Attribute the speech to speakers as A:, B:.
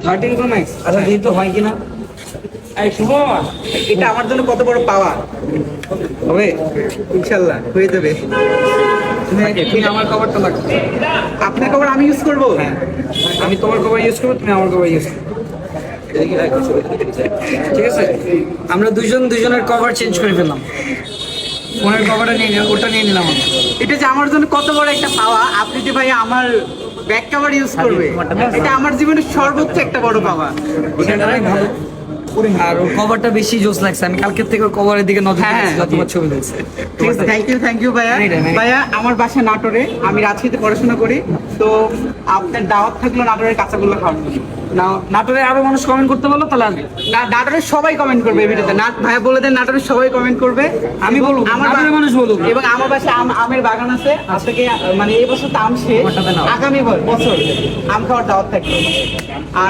A: 13 Pro Max আচ্ছা দেখি তো হয় কিনা।
B: এই সুমন, এটা আমার জন্য কত বড় পাওয়া হবে। ইনশাল্লাহ হয়ে যাবে।
A: তুমি আমার কভারটা লাগবে।
B: আপনার কভার আমি ইউজ করবো।
A: হ্যাঁ আমি তোমার কভার ইউজ করবো, তুমি আমার কভার ইউজ করবে। ঠিক আছে, আমরা দুজনের কভার চেঞ্জ করে ফেললাম। ফোনের কভারটা নিয়ে নিলাম, ওটা নিয়ে নিলাম আমরা।
B: এটা যে আমার জন্য কত বড় একটা পাওয়া, আপনি যে ভাই আমার ব্যাক কভার ইউজ করবে, এটা আমার জীবনের সর্বোচ্চ একটা বড় পাওয়া।
A: এটা অনেক ভালো। আর ওর কভারটা বেশি জোস লাগছে, আমি কালকের থেকে ওর কভারের দিকে নজর
B: হ্যাঁ,
A: দিয়েছি, তোমার ছবি দেখছি।
B: ঠিক আছে, থ্যাংক ইউ ভাইয়া।
A: Anytime.
B: ভাইয়া আমার বাসা নাটোরে, আমি রাজশাহীতে পড়াশোনা করি, তো আপনার দাওয়াত থাকলো নাটোরের কাঁচাগোল্লা খাওয়ার জন্য।
A: নাটোরে আরো মানুষ কমেন্ট করতে বলো, তাহলে আসবে।
B: নাটোরের সবাই কমেন্ট করবে এই ভিডিওতে। ভাইয়া বলে দেন নাটোরের সবাই কমেন্ট করবে।
A: আমি
B: এবং
A: বলবো, নাটোরের মানুষ বলুক।
B: এবং আমার বাসায় আমের বাগান আছে। আজ থেকে মানে এই বছর তো আম শেষ,
A: আমারটাতে নাও।
B: আগামী বছর আম খাওয়ার দাওয়াত থাকলো। আর